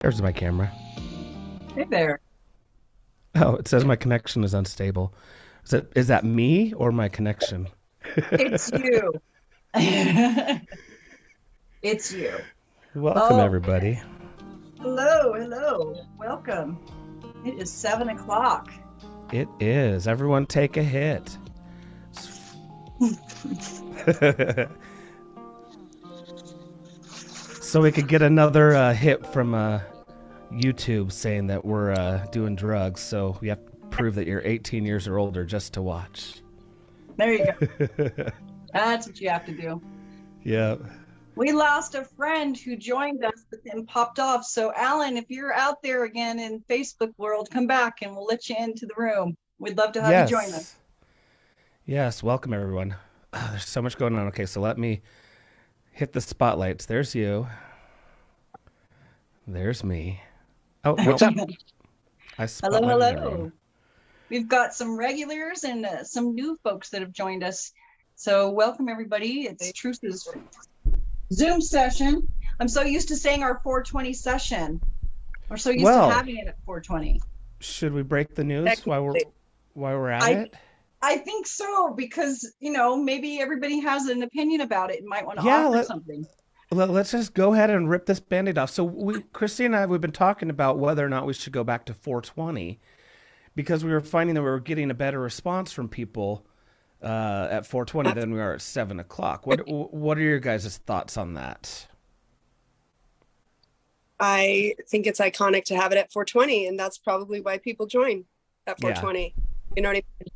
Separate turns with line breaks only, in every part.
There's my camera.
Hey there.
Oh, it says my connection is unstable. Is that me or my connection?
It's you. It's you.
Welcome
Oh,
everybody.
hello, hello. Welcome. It is 7 o'clock.
It is. Everyone take a hit. So we could get another hit from YouTube saying that we're doing drugs. So we have to prove that you're 18 years or older just to watch.
There you go. That's what you have to do.
Yeah.
We lost a friend who joined us, but then popped off. So, Alan, if you're out there again in Facebook world, come back and we'll let you into the room. We'd love to have you join us.
Yes. Yes. Welcome everyone. There's so much going on. Okay, so let me hit the spotlights. There's you. There's me. Oh,
What's
nope.
up?
Hello,
I spotlighted
hello.
everyone.
We've got some regulars and some new folks that have joined us. So welcome everybody. It's TRUCE's Zoom session. I'm so used to saying our 420 session. We're so used to having it at 420.
Should we break the news while we're at it?
I think so, because maybe everybody has an opinion about it and might want to offer something.
Let's just go ahead and rip this Band-Aid off. So Christine and I, we've been talking about whether or not we should go back to 420 because we were finding that we were getting a better response from people at 420 than we are at 7 o'clock. What are your guys' thoughts on that?
I think it's iconic to have it at 420, and that's probably why people join at 420. Yeah. You know what I mean?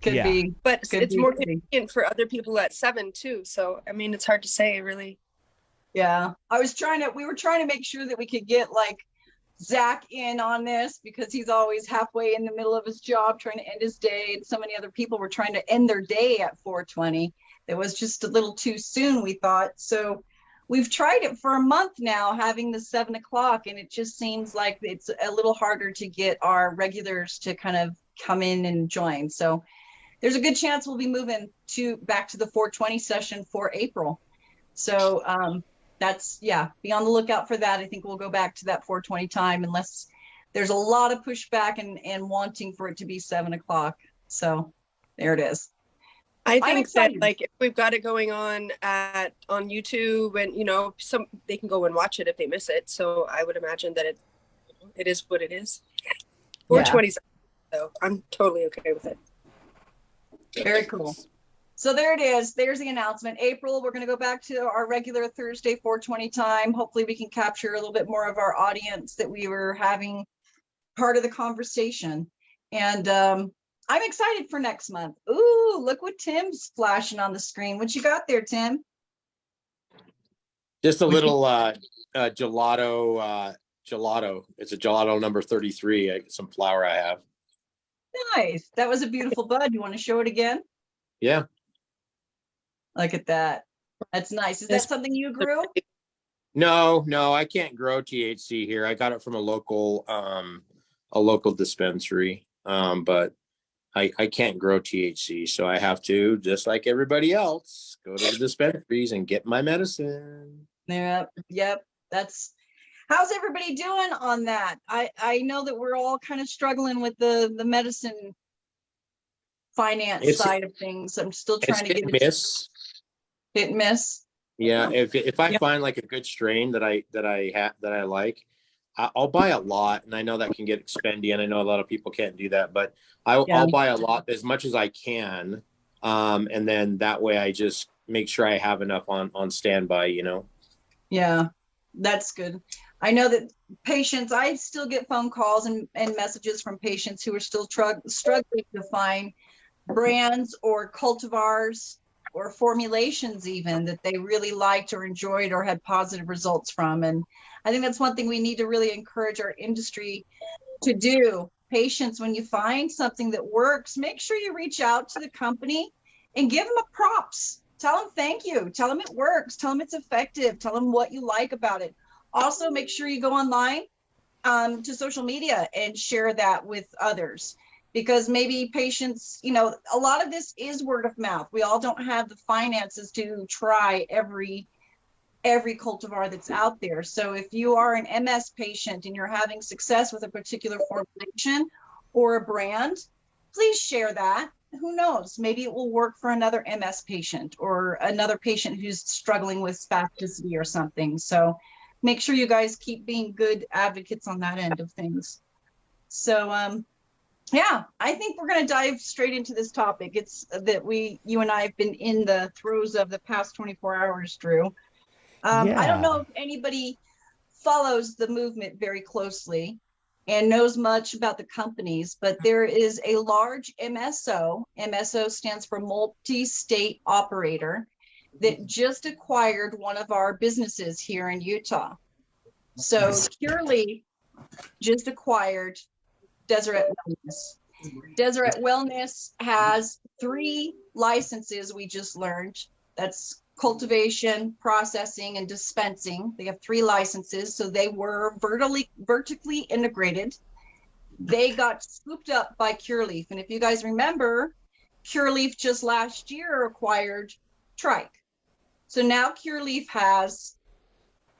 Could be.
But it's more convenient for other people at 7 too. So, I mean, it's hard to say, really.
Yeah. We were trying to make sure that we could get like Zach in on this because he's always halfway in the middle of his job trying to end his day. And so many other people were trying to end their day at 420. It was just a little too soon, we thought. So we've tried it for a month now, having the 7 o'clock, and it just seems like it's a little harder to get our regulars to kind of come in and join. So there's a good chance we'll be moving back to the 420 session for April. So be on the lookout for that. I think we'll go back to that 420 time unless there's a lot of pushback and wanting for it to be 7 o'clock. So there it is.
I think that like if we've got it going on on YouTube and they can go and watch it if they miss it. So I would imagine that it is what it is. 420, so I'm totally okay with it.
Very cool. So there it is. There's the announcement. April, we're going to go back to our regular Thursday 420 time. Hopefully we can capture a little bit more of our audience that we were having part of the conversation. And I'm excited for next month. Ooh, look what Tim's flashing on the screen. What you got there, Tim?
Just a little gelato. It's a gelato number 33. Some flour I have.
Nice. That was a beautiful bud. You want to show it again?
Yeah.
Look at that. That's nice. Is that something you grew?
No, I can't grow THC here. I got it from a local dispensary. But I can't grow THC, so I have to, just like everybody else, go to the dispensaries and get my medicine.
Yep. How's everybody doing on that? I know that we're all kind of struggling with the medicine finance side of things. I'm still trying to get hit and miss.
Yeah, if I find like a good strain that I like, I'll buy a lot, and I know that can get expendy, and I know a lot of people can't do that, but I'll buy a lot, as much as I can, and then that way I just make sure I have enough on standby.
Yeah, that's good. I know that patients, I still get phone calls and messages from patients who are still struggling to find brands or cultivars or formulations even that they really liked or enjoyed or had positive results from. And I think that's one thing we need to really encourage our industry to do. Patients, when you find something that works, make sure you reach out to the company and give them a props. Tell them thank you. Tell them it works. Tell them it's effective. Tell them what you like about it. Also, make sure you go online to social media and share that with others, because maybe patients, a lot of this is word of mouth. We all don't have the finances to try every every cultivar that's out there. So if you are an MS patient and you're having success with a particular formulation or a brand, please share that. Who knows? Maybe it will work for another MS patient or another patient who's struggling with spasticity or something. So make sure you guys keep being good advocates on that end of things. So yeah, I think we're going to dive straight into this topic. It's that you and I have been in the throes of the past 24 hours, Drew. I don't know if anybody follows the movement very closely and knows much about the companies, but there is a large MSO. MSO stands for multi-state operator that just acquired one of our businesses here in Utah. So Curaleaf just acquired Deseret Wellness. Deseret Wellness has 3 licenses we just learned. That's cultivation, processing, and dispensing. They have 3 licenses, so they were vertically integrated. They got scooped up by Curaleaf, and if you guys remember, Curaleaf just last year acquired Trike. So now Curaleaf has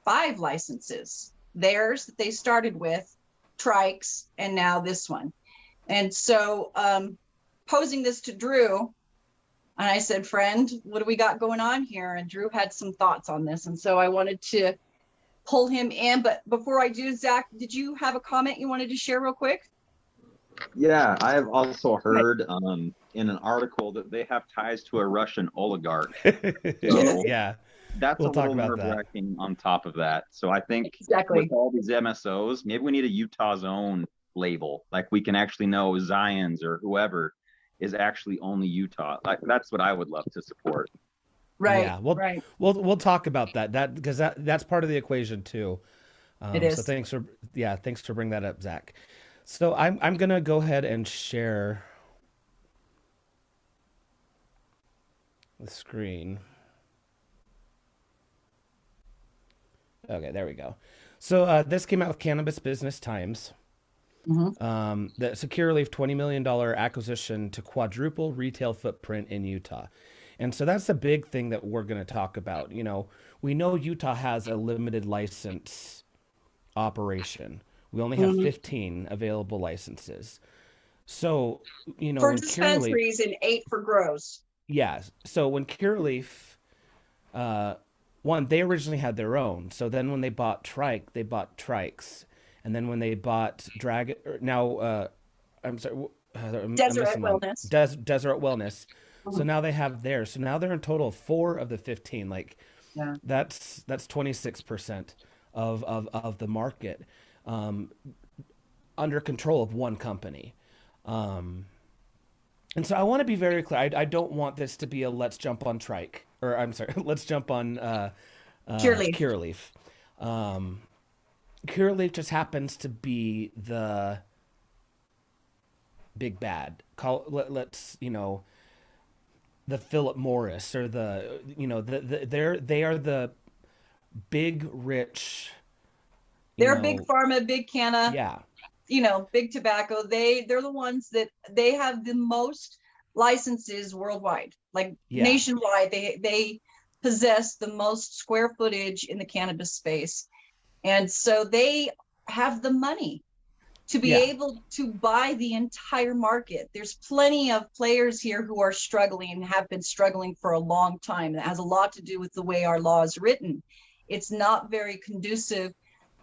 5 licenses. Theirs that they started with, Trikes, and now this one. And so posing this to Drew, and I said, friend, what do we got going on here? And Drew had some thoughts on this. And so I wanted to pull him in. But before I do, Zach, did you have a comment you wanted to share real quick?
Yeah, I have also heard in an article that they have ties to a Russian oligarch. So
yeah,
that's
we'll
a
talk
little
about that.
nerve-wracking on top of that. So I think
Exactly.
with all these MSOs, maybe we need a Utah's own label. Like we can actually know Zion's or whoever is actually only Utah. Like that's what I would love to support.
Right.
Yeah, we'll talk about that because that's part of the equation too.
It is.
So thanks for bringing that up, Zach. So I'm gonna go ahead and share the screen. Okay, there we go. So this came out with Cannabis Business Times. The Curaleaf $20 million acquisition to quadruple retail footprint in Utah. And so that's the big thing that we're going to talk about. You know, we know Utah has a limited license operation. We only have 15 available licenses. So, you know,
for
when
dispensaries and 8 for grows.
Yeah. So when Curaleaf, they originally had their own. So then when they bought Trike, they bought Trikes. And then when they bought Dragon, I'm sorry,
Deseret Wellness.
Deseret Wellness. So now they have theirs. So now they're in total of 4 of the 15. Like, that's 26% of the market under control of one company. And so I want to be very clear. I don't want this to be a let's jump on Trike, or I'm sorry, let's jump on Curaleaf. Curaleaf just happens to be the big bad. Let's the Philip Morris or they are the big rich.
They're big pharma, big canna.
Yeah.
Big tobacco. They're the ones that they have the most licenses worldwide, nationwide. They possess the most square footage in the cannabis space. And so they have the money to be able to buy the entire market. There's plenty of players here who are struggling and have been struggling for a long time. That has a lot to do with the way our law is written. It's not very conducive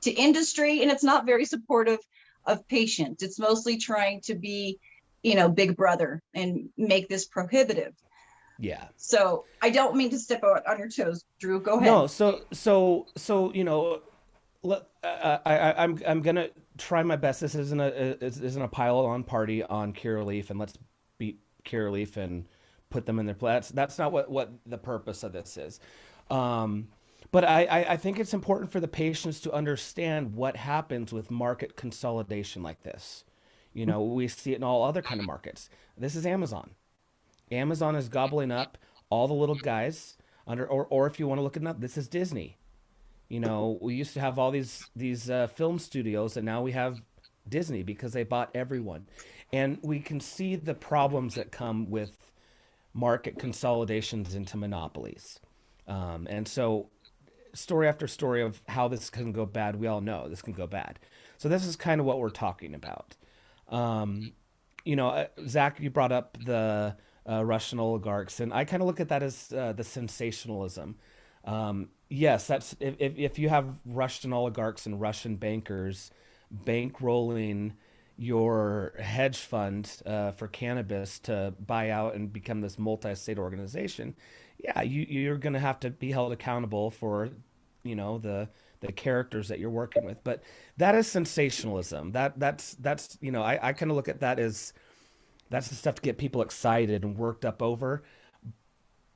to industry, and it's not very supportive of patients. It's mostly trying to be, big brother and make this prohibitive.
Yeah.
So I don't mean to step on your toes, Drew. Go ahead.
No. I'm gonna try my best. This isn't a pile on party on Curaleaf, and let's beat Curaleaf and put them in their place. That's not what the purpose of this is. But I think it's important for the patients to understand what happens with market consolidation like this. We see it in all other kind of markets. This is Amazon. Amazon is gobbling up all the little guys or if you want to look it up, this is Disney. We used to have all these film studios, and now we have Disney because they bought everyone. And we can see the problems that come with market consolidations into monopolies. And so story after story of how this can go bad. We all know this can go bad. So this is kind of what we're talking about. Zach, you brought up the Russian oligarchs, and I kind of look at that as the sensationalism. Yes, that's if you have Russian oligarchs and Russian bankers bankrolling your hedge fund for cannabis to buy out and become this multi-state organization, yeah, you're going to have to be held accountable for, the characters that you're working with. But that is sensationalism. That's I kind of look at that as that's the stuff to get people excited and worked up over,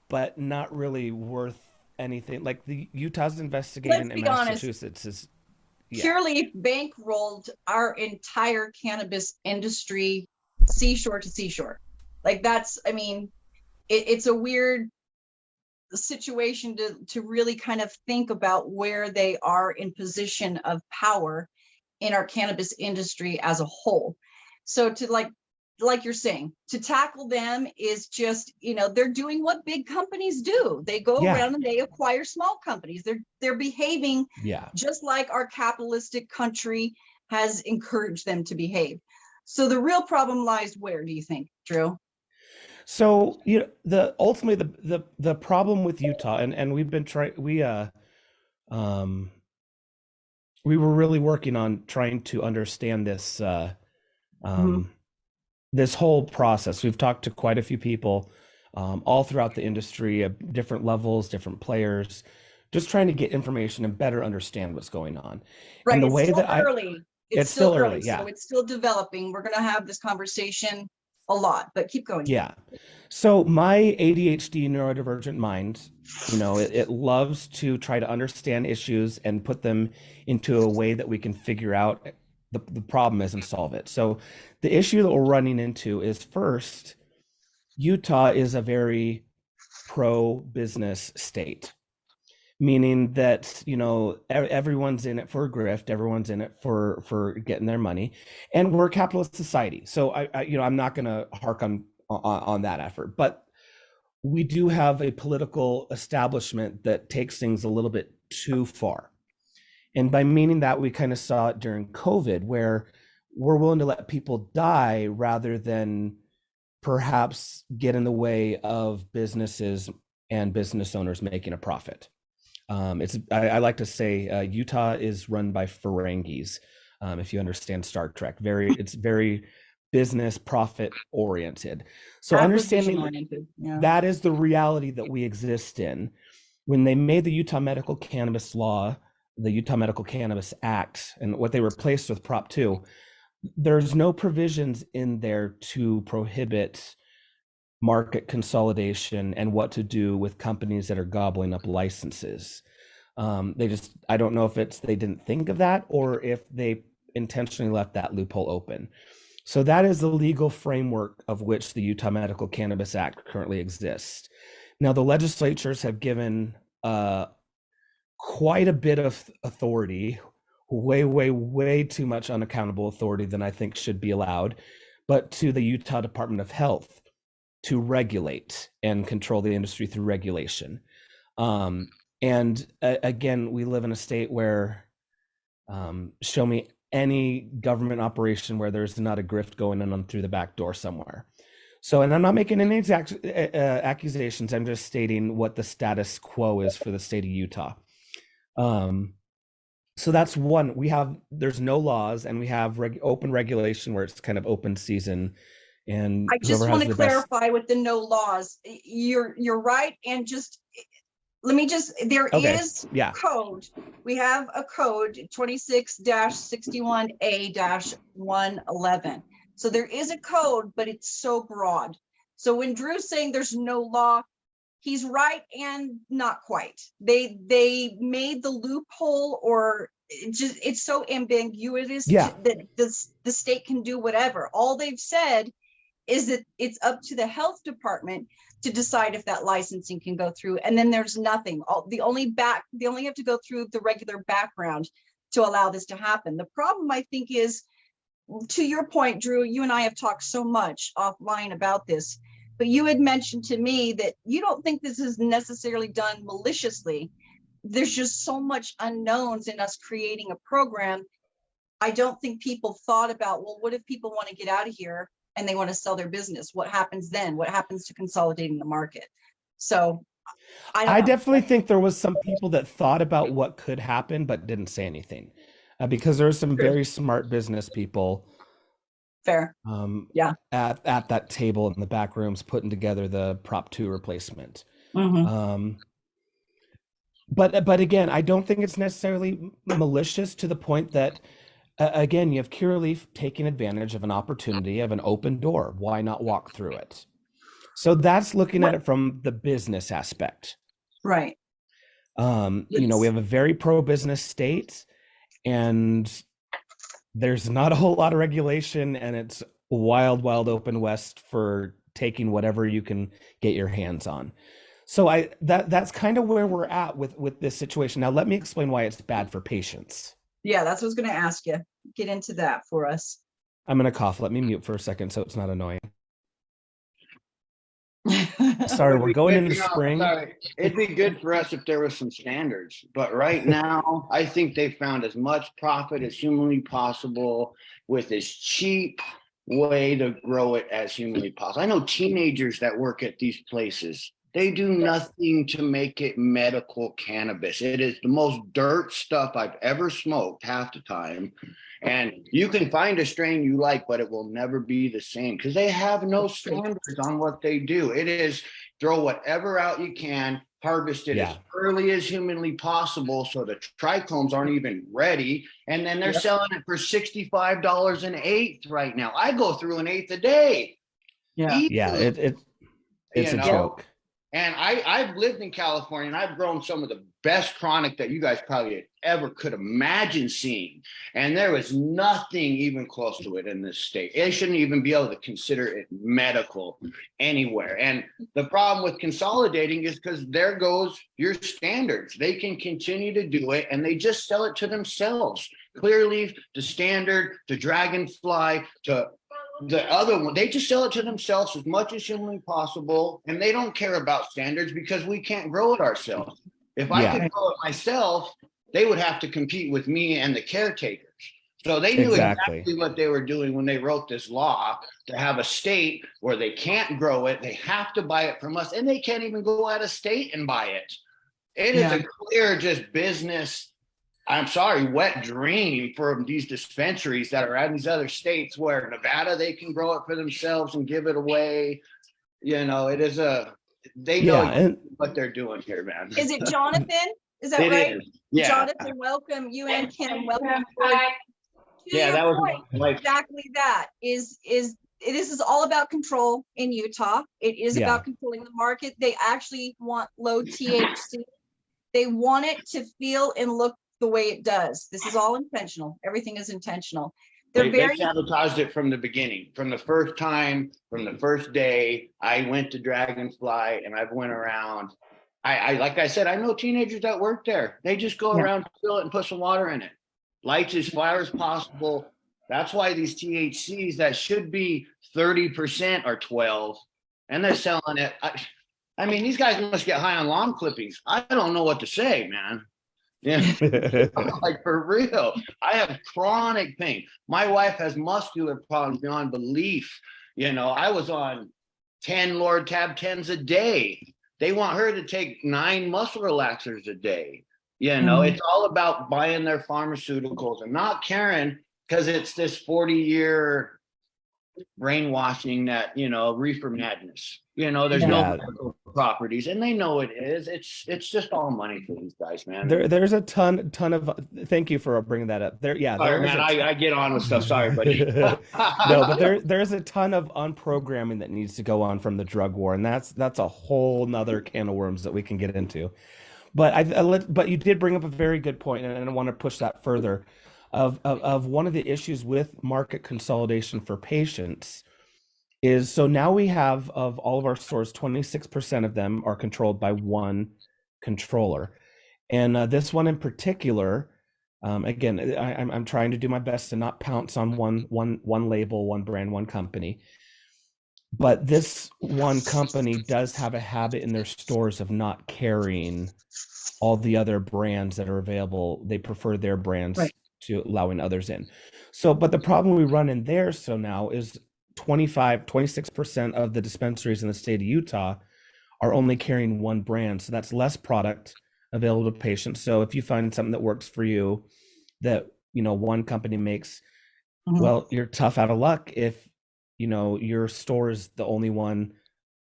but not really worth anything. Like the Utah's investigating in Massachusetts is
Curaleaf bankrolled our entire cannabis industry seashore to seashore. Like that's, I mean, it's a weird situation to really kind of think about where they are in position of power in our cannabis industry as a whole. So to like you're saying, to tackle them is just, they're doing what big companies do. They go around and they acquire small companies. They're behaving just like our capitalistic country has encouraged them to behave. So the real problem lies where, do you think, Drew?
So ultimately the problem with Utah, and we've been trying, we were really working on trying to understand this this whole process. We've talked to quite a few people all throughout the industry at different levels, different players, just trying to get information and better understand what's going on.
Right.
And the
it's
way
still
that
early. It's still early. So it's still developing. We're going to have this conversation a lot, but keep going.
Yeah. So my ADHD neurodivergent mind, it loves to try to understand issues and put them into a way that we can figure out the problem is and solve it. So the issue that we're running into is, first, Utah is a very pro-business state, meaning that, everyone's in it for a grift, everyone's in it for getting their money, and we're a capitalist society. So I'm not going to hark on that effort, but we do have a political establishment that takes things a little bit too far. And by meaning that, we kind of saw it during COVID, where we're willing to let people die rather than perhaps get in the way of businesses and business owners making a profit. I like to say Utah is run by Ferengis, if you understand Star Trek. It's very business profit oriented. So understanding that is the reality that we exist in. When they made the Utah Medical Cannabis law, the Utah Medical Cannabis Act, and what they replaced with Prop 2, there's no provisions in there to prohibit market consolidation and what to do with companies that are gobbling up licenses. I don't know if they didn't think of that or if they intentionally left that loophole open. So that is the legal framework of which the Utah Medical Cannabis Act currently exists. Now, the legislatures have given quite a bit of authority, way too much unaccountable authority than I think should be allowed, but to the Utah Department of Health to regulate and control the industry through regulation. Again, we live in a state where show me any government operation where there's not a grift going on through the back door somewhere. So, and I'm not making any exact accusations. I'm just stating what the status quo is for the state of Utah. So that's one. There's no laws, and we have open regulation where it's kind of open season. And
I just want to clarify with the no laws. You're right, and there is code. We have a code 26-61A-111. So there is a code, but it's so broad. So when Drew's saying there's no law, he's right and not quite. They made the loophole, or it's so ambiguous that the state can do whatever. All they've said is that it's up to the health department to decide if that licensing can go through, and then there's nothing. They only have to go through the regular background to allow this to happen. The problem, I think, is, to your point, Drew, you and I have talked so much offline about this, but you had mentioned to me that you don't think this is necessarily done maliciously, there's just so much unknowns in us creating a program. I don't think people thought about, well, what if people want to get out of here and they want to sell their business? What happens then? What happens to consolidating the market? So I don't
I
know.
definitely think there was some people that thought about what could happen but didn't say anything, because there are some very smart business people
Fair. Yeah.
at that table in the back rooms putting together the Prop 2 replacement.
Mhm.
But again, I don't think it's necessarily malicious to the point that, again, you have Curaleaf taking advantage of an opportunity of an open door. Why not walk through it? So that's looking at it from the business aspect.
Right.
You know, we have a very pro-business state, and there's not a whole lot of regulation, and it's wild, wild open west for taking whatever you can get your hands on. So that's kind of where we're at with this situation. Now, let me explain why it's bad for patients.
Yeah, that's what I was going to ask you. Get into that for us.
I'm going to cough. Let me mute for a second so it's not annoying. Sorry, we're going into spring.
Sorry. It'd be good for us if there was some standards, but right now I think they found as much profit as humanly possible with as cheap way to grow it as humanly possible. I know teenagers that work at these places. They do nothing to make it medical cannabis. It is the most dirt stuff I've ever smoked half the time. And you can find a strain you like, but it will never be the same because they have no standards on what they do. It is throw whatever out you can, harvest it as early as humanly possible so the trichomes aren't even ready. And then they're selling it for $65 an eighth right now. I go through an eighth a day.
It's a joke.
And I've lived in California and I've grown some of the best chronic that you guys probably ever could imagine seeing. And there was nothing even close to it in this state. They shouldn't even be able to consider it medical anywhere. And the problem with consolidating is because there goes your standards. They can continue to do it and they just sell it to themselves. Clearleaf, to Standard, to Dragonfly, to the other one, they just sell it to themselves as much as humanly possible, and they don't care about standards because we can't grow it ourselves. If I could grow it myself, they would have to compete with me and the caretakers. So they knew exactly what they were doing when they wrote this law to have a state where they can't grow it, they have to buy it from us, and they can't even go out of state and buy it. It is a clear just business, I'm sorry, wet dream for these dispensaries that are in these other states where Nevada, they can grow it for themselves and give it away. You know, it is they know what they're doing here, man.
Is it Jonathan? Is that right?
Is. Yeah.
Jonathan, welcome. You and Kim, welcome.
Yeah, that was like
exactly that. This is all about control in Utah. It is about controlling the market. They actually want low THC. They want it to feel and look the way it does. This is all intentional. Everything is intentional.
They sabotaged it from the beginning, from the first time, from the first day. I went to Dragonfly and I've went around. I like I said, I know teenagers that work there. They just go around, fill it and put some water in it. Lights as far as possible. That's why these THCs that should be 30% are 12, and they're selling it. I mean, these guys must get high on lawn clippings. I don't know what to say, man. Yeah, like for real. I have chronic pain. My wife has muscular problems beyond belief. You know, I was on 10 Lortab 10s a day. They want her to take 9 muscle relaxers a day. You know, it's all about buying their pharmaceuticals and not caring because it's this 40-year brainwashing that, you know, reefer madness. You know, there's no medical properties, and they know it is. It's just all money for these guys, man.
There's a ton of. Thank you for bringing that up. Sorry,
man, I get on with stuff. Sorry, buddy.
No, but there's a ton of unprogramming that needs to go on from the drug war, and that's a whole nother can of worms that we can get into. But but you did bring up a very good point, and I want to push that further. Of one of the issues with market consolidation for patients is, so now we have, of all of our stores, 26% of them are controlled by one controller. And this one in particular, again, I'm trying to do my best to not pounce on one label, one brand, one company. But this one company does have a habit in their stores of not carrying all the other brands that are available. They prefer their brands
Right.
to allowing others in. So, but the problem we run in there so now is 26% of the dispensaries in the state of Utah are only carrying one brand. So that's less product available to patients. So if you find something that works for you that, one company makes, well, you're tough out of luck if, your store is the only one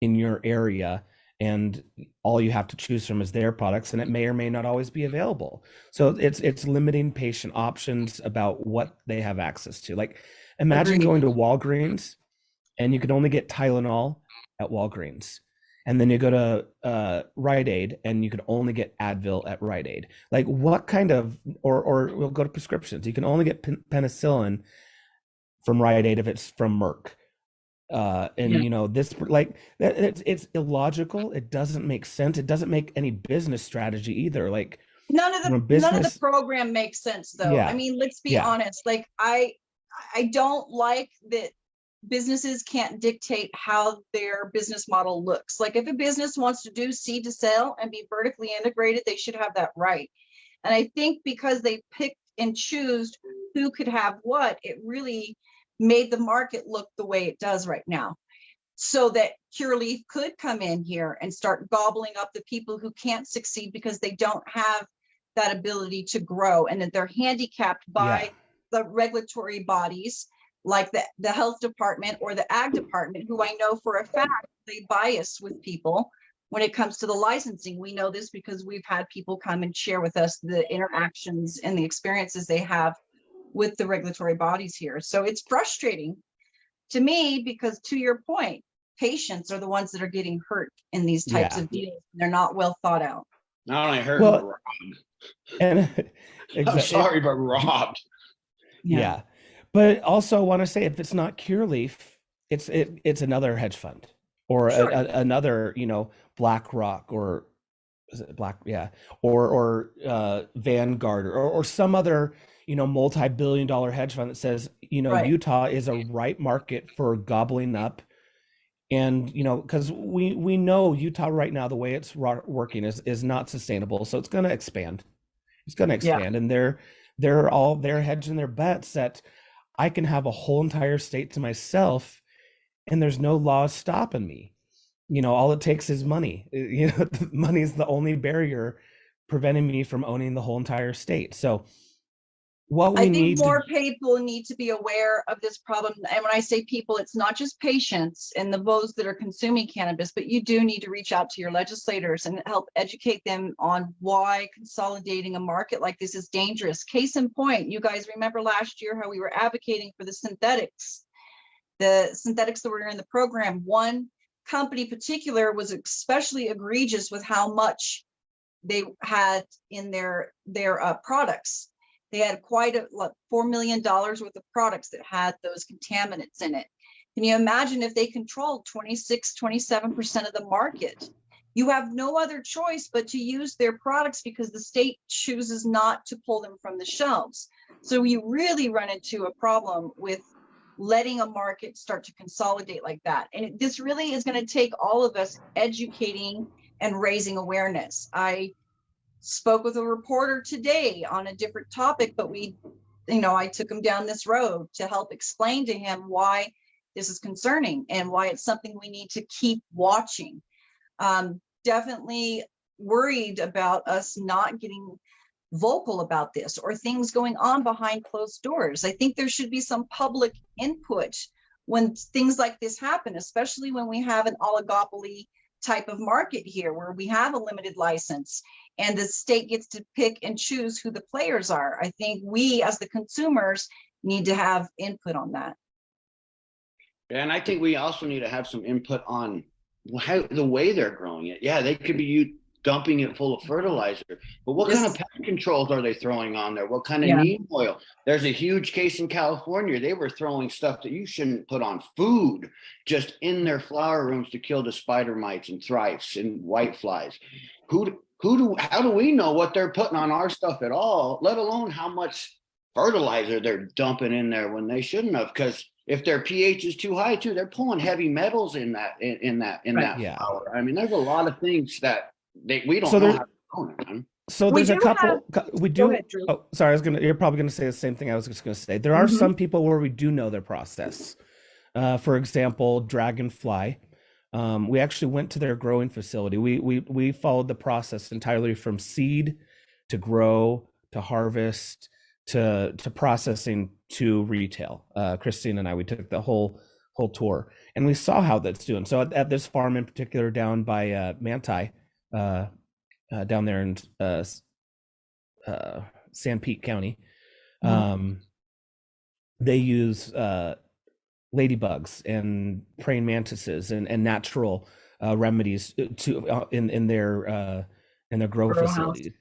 in your area and all you have to choose from is their products, and it may or may not always be available. So it's limiting patient options about what they have access to. Like, imagine
Agreed.
going to Walgreens and you can only get Tylenol at Walgreens. And then you go to Rite Aid and you can only get Advil at Rite Aid. Like, what kind of, or we'll go to prescriptions. You can only get penicillin from Rite Aid if it's from Merck. This, like, it's illogical. It doesn't make sense. It doesn't make any business strategy either. Like,
None of the program makes sense though.
Yeah.
I mean, let's be honest. Like, I don't like that businesses can't dictate how their business model looks. Like, if a business wants to do seed to sale and be vertically integrated, they should have that right. And I think because they picked and choose who could have what, it really made the market look the way it does right now. So that Curaleaf could come in here and start gobbling up the people who can't succeed because they don't have that ability to grow, and that they're handicapped by the regulatory bodies like the health department or the ag department, who I know for a fact they bias with people when it comes to the licensing. We know this because we've had people come and share with us the interactions and the experiences they have with the regulatory bodies here. So it's frustrating to me because, to your point, patients are the ones that are getting hurt in these types of deals. They're not well thought out.
Not only hurt, but robbed.
And
I'm sorry, but robbed.
Yeah. But also I want to say, if it's not Curaleaf, it's another hedge fund or another, BlackRock, or is it Black? Yeah. Or Vanguard or some other, multi-billion-dollar hedge fund that says, Utah is a right market for gobbling up. And, because we know Utah right now, the way it's working is not sustainable. So it's going to expand. It's going to expand. And they're hedging their bets that I can have a whole entire state to myself and there's no laws stopping me. All it takes is money. Money is the only barrier preventing me from owning the whole entire state. So I think
more people need to be aware of this problem. And when I say people, it's not just patients and those that are consuming cannabis, but you do need to reach out to your legislators and help educate them on why consolidating a market like this is dangerous. Case in point, you guys remember last year how we were advocating for the synthetics that were in the program. One company in particular was especially egregious with how much they had in their products. They had quite $4 million worth of products that had those contaminants in it. Can you imagine if they controlled 27% of the market? You have no other choice but to use their products because the state chooses not to pull them from the shelves. So you really run into a problem with letting a market start to consolidate like that. And this really is going to take all of us educating and raising awareness. I spoke with a reporter today on a different topic, but I took him down this road to help explain to him why this is concerning and why it's something we need to keep watching. Definitely worried about us not getting vocal about this or things going on behind closed doors. I think there should be some public input when things like this happen, especially when we have an oligopoly type of market here where we have a limited license and the state gets to pick and choose who the players are. I think we as the consumers need to have input on that.
And I think we also need to have some input on the way they're growing it. Yeah, they could be dumping it full of fertilizer, but what kind of pest controls are they throwing on there? What kind of neem oil? There's a huge case in California. They were throwing stuff that you shouldn't put on food just in their flower rooms to kill the spider mites and thrips and whiteflies. How do we know what they're putting on our stuff at all, let alone how much fertilizer they're dumping in there when they shouldn't have? Because if their pH is too high too, they're pulling heavy metals in that
Yeah.
flower. I mean, there's a lot of things that we don't
So
know
there-
how to own it, man.
So
We
there's a
do
couple. We do.
Go ahead, Drew.
Oh, sorry. You're probably gonna say the same thing I was just gonna say. There are some people where we do know their process. For example, Dragonfly. We actually went to their growing facility. We followed the process entirely from seed to grow to harvest to processing to retail. Christine and I, we took the whole tour, and we saw how that's doing. So at this farm in particular, down by Manti, down there in San Pete County, they use ladybugs and praying mantises and natural remedies to in their grow facility.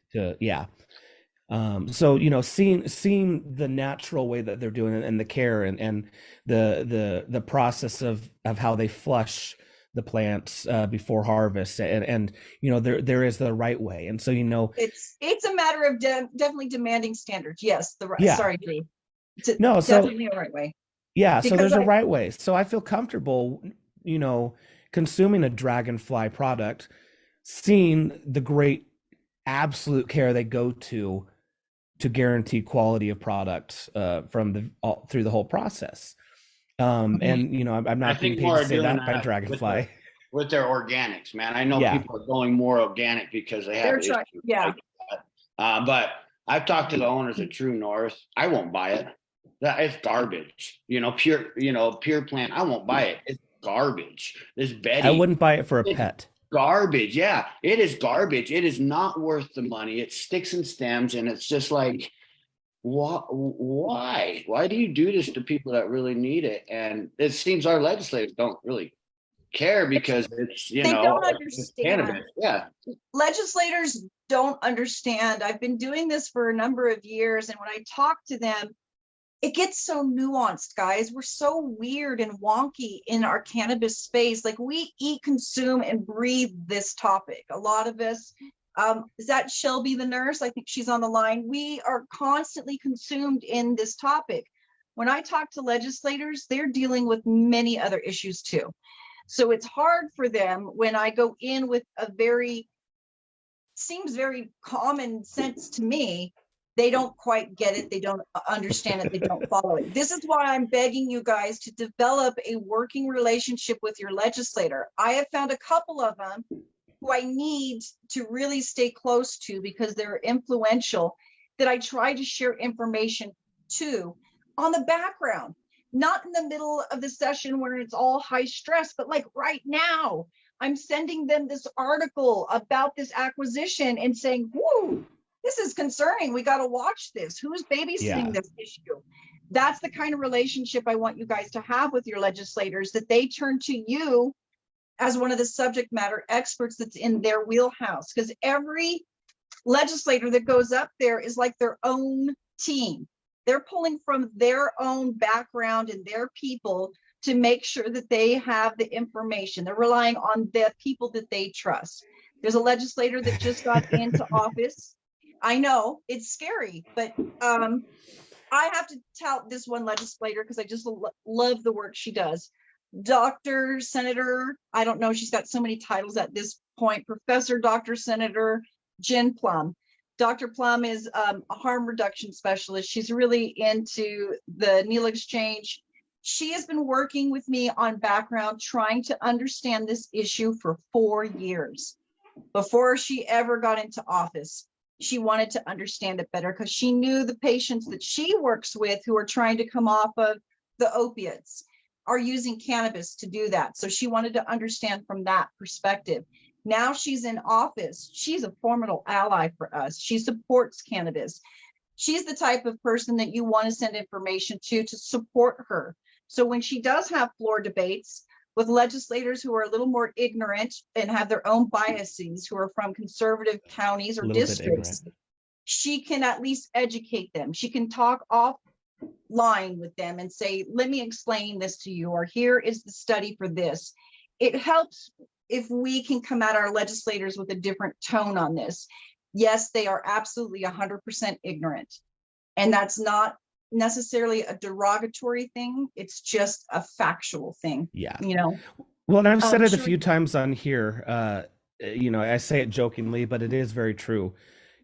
So seeing the natural way that they're doing it and the care and the process of how they flush the plants before harvest, and there is the right way, and so
it's a matter of definitely demanding standards. Yes, sorry, Drew. Definitely a right way.
Yeah, so
Because
there's a right way. So I feel comfortable, consuming a Dragonfly product, seeing the great absolute care they go to guarantee quality of product through the whole process. And I'm not being paid to say that by Dragonfly.
With their organics, man. I know people are going more organic because they have issues like that. But I've talked to the owners at True North. I won't buy it. It's garbage. Pure plant. I won't buy it. It's garbage. This bedding.
I wouldn't buy it for a pet.
Garbage. Yeah, it is garbage. It is not worth the money. It sticks and stems, and it's just like, why? Why do you do this to people that really need it? And it seems our legislators don't really care because it's
they don't understand.
It's cannabis. Yeah,
legislators don't understand. I've been doing this for a number of years, and when I talk to them, it gets so nuanced, guys. We're so weird and wonky in our cannabis space. Like, we eat, consume, and breathe this topic. A lot of us, is that Shelby the nurse? I think she's on the line. We are constantly consumed in this topic. When I talk to legislators, they're dealing with many other issues too. So it's hard for them when I go in with seems very common sense to me. They don't quite get it. They don't understand it. They don't follow it. This is why I'm begging you guys to develop a working relationship with your legislator. I have found a couple of them who I need to really stay close to because they're influential, that I try to share information to on the background, not in the middle of the session where it's all high stress, but like right now, I'm sending them this article about this acquisition and saying, whoo, this is concerning. We got to watch this. Who's babysitting this issue? That's the kind of relationship I want you guys to have with your legislators, that they turn to you as one of the subject matter experts that's in their wheelhouse. Because every legislator that goes up there is like their own team. They're pulling from their own background and their people to make sure that they have the information. They're relying on the people that they trust. There's a legislator that just got into office. I know it's scary, but I have to tout this one legislator because I just love the work she does. Dr. Senator, I don't know, she's got so many titles at this point. Professor, Dr. Senator Jen Plum. Dr. Plum is a harm reduction specialist. She's really into the needle exchange. She has been working with me on background, trying to understand this issue for 4 years. Before she ever got into office, she wanted to understand it better because she knew the patients that she works with who are trying to come off of the opiates are using cannabis to do that. So she wanted to understand from that perspective. Now she's in office. She's a formidable ally for us. She supports cannabis. She's the type of person that you want to send information to support her. So when she does have floor debates with legislators who are a little more ignorant and have their own biases, who are from conservative counties or districts, she can at least educate them. She can talk offline with them and say, let me explain this to you, or here is the study for this. It helps if we can come at our legislators with a different tone on this. Yes, they are absolutely 100% ignorant. And that's not necessarily a derogatory thing. It's just a factual thing.
Yeah.
You know.
Well, and I've said it a
Sure.
few times on here. You know, I say it jokingly, but it is very true.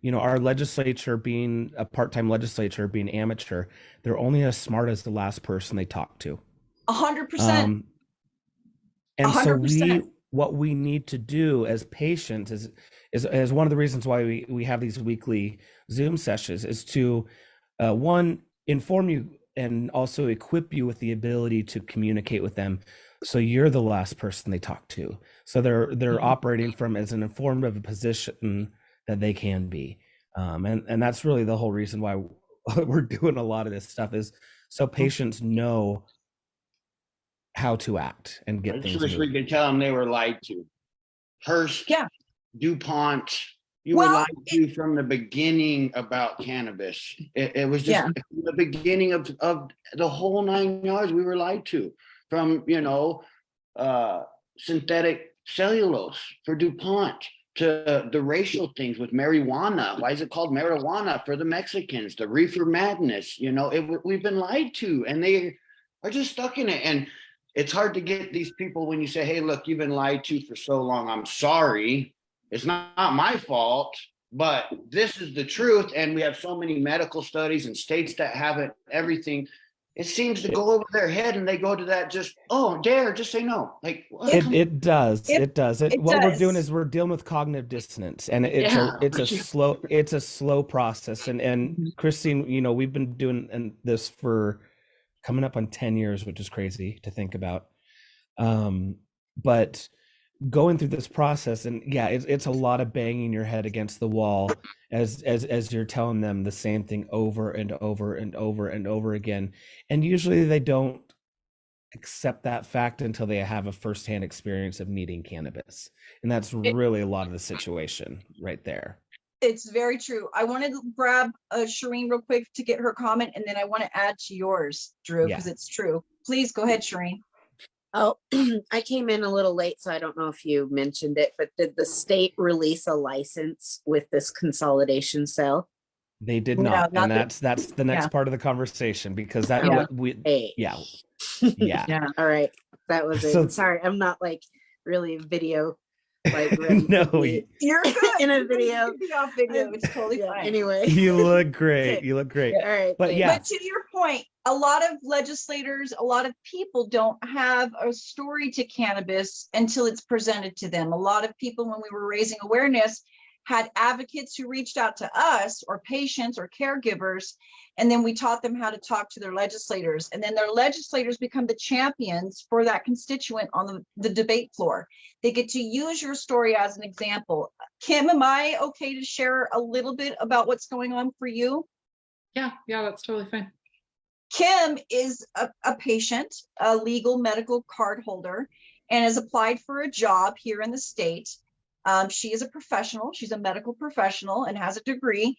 You know, our legislature being a part-time legislature, being amateur, they're only as smart as the last person they talk to.
100%.
And so
100%.
what we need to do as patients is one of the reasons why we have these weekly Zoom sessions is to one, inform you and also equip you with the ability to communicate with them. So you're the last person they talk to. So they're operating from as an informative position that they can be. And that's really the whole reason why we're doing a lot of this stuff is so patients know how to act and get
I
things
just wish we
moving.
could tell them they were lied to. Hearst,
Yeah.
DuPont, you were lied to from the beginning about cannabis. It was just from the beginning of the whole 9 yards. We were lied to from, you know, synthetic cellulose for DuPont to the racial things with marijuana. Why is it called marijuana for the Mexicans? The reefer madness, you know, we've been lied to, and they are just stuck in it. And it's hard to get these people when you say, hey, look, you've been lied to for so long. I'm sorry. It's not my fault, but this is the truth. And we have so many medical studies and states that have it, everything. It seems to go over their head and they go to that just, oh, dare, just say no. Like
it does. What we're doing
does.
is we're dealing with cognitive dissonance, and it's a slow process. And Christine, you know, we've been doing this for coming up on 10 years, which is crazy to think about. But going through this process, and yeah, it's a lot of banging your head against the wall as you're telling them the same thing over and over and over and over again. And usually they don't accept that fact until they have a firsthand experience of needing cannabis. And that's really a lot of the situation right there.
It's very true. I want to grab Shireen real quick to get her comment, and then I want to add to yours, Drew, because it's true. Please go ahead, Shireen.
Oh, I came in a little late, so I don't know if you mentioned it, but did the state release a license with this consolidation cell?
They did not, and that's the next part of the conversation, because that
All right, that was it.
So,
sorry, I'm not like really video like
no,
you're good.
in a video.
It's totally fine.
Anyway,
you look great. You look great.
All right,
but
But to your point, a lot of legislators, a lot of people don't have a story to cannabis until it's presented to them. A lot of people, when we were raising awareness, had advocates who reached out to us, or patients or caregivers, and then we taught them how to talk to their legislators, and then their legislators become the champions for that constituent on the debate floor. They get to use your story as an example. Kim, am I okay to share a little bit about what's going on for you?
Yeah, that's totally fine.
Kim is a patient, a legal medical card holder, and has applied for a job here in the state. She is a professional. She's a medical professional and has a degree,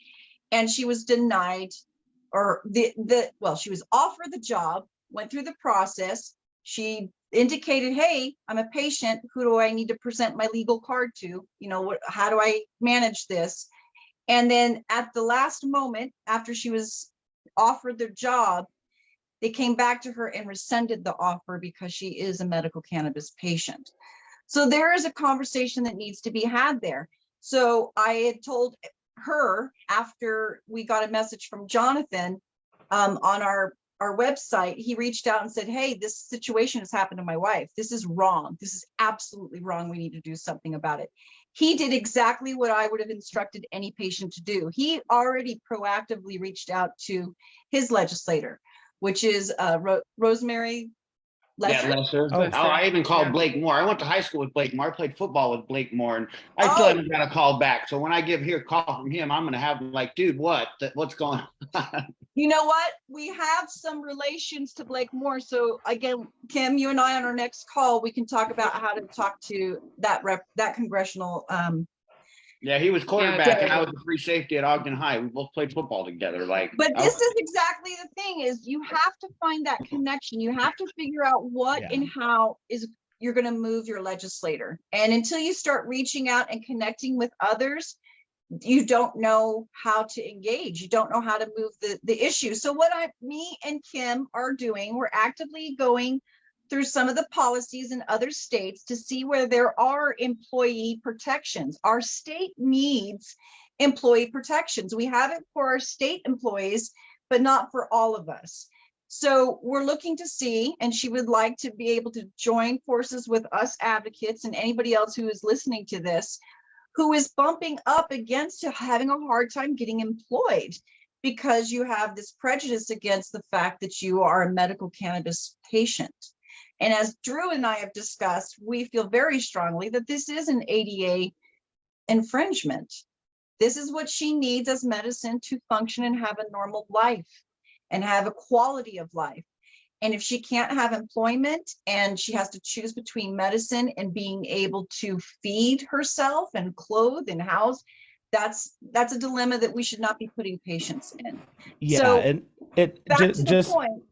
and she was denied, or she was offered the job, went through the process. She indicated, hey, I'm a patient. Who do I need to present my legal card to? You know, how do I manage this? And then at the last moment, after she was offered the job, they came back to her and rescinded the offer because she is a medical cannabis patient. So there is a conversation that needs to be had there. So I had told her, after we got a message from Jonathan on our website, he reached out and said, hey, this situation has happened to my wife. This is wrong. This is absolutely wrong. We need to do something about it. He did exactly what I would have instructed any patient to do. He already proactively reached out to his legislator, which is Rosemary Lesser.
Yeah, Lesser. I even called Blake Moore. I went to high school with Blake Moore. I played football with Blake Moore, and I still haven't got a call back. So when I hear a call from him, I'm going to have like, dude, what's going on?
You know what? We have some relations to Blake Moore. So again, Kim, you and I on our next call, we can talk about how to talk to that congressional.
Yeah, he was quarterback, and I was a free safety at Ogden High. We both played football together. But
this is exactly the thing: is you have to find that connection. You have to figure out what and how you're going to move your legislator. And until you start reaching out and connecting with others, you don't know how to engage. You don't know how to move the issue. So what me and Kim are doing, we're actively going through some of the policies in other states to see where there are employee protections. Our state needs employee protections. We have it for our state employees, but not for all of us. So we're looking to see, and she would like to be able to join forces with us advocates and anybody else who is listening to this, who is bumping up against having a hard time getting employed because you have this prejudice against the fact that you are a medical cannabis patient. And as Drew and I have discussed, we feel very strongly that this is an ADA infringement. This is what she needs as medicine to function and have a normal life and have a quality of life. And if she can't have employment and she has to choose between medicine and being able to feed herself and clothe and house, that's a dilemma that we should not be putting patients in.
Yeah,
so
and it
back
just,
to the point.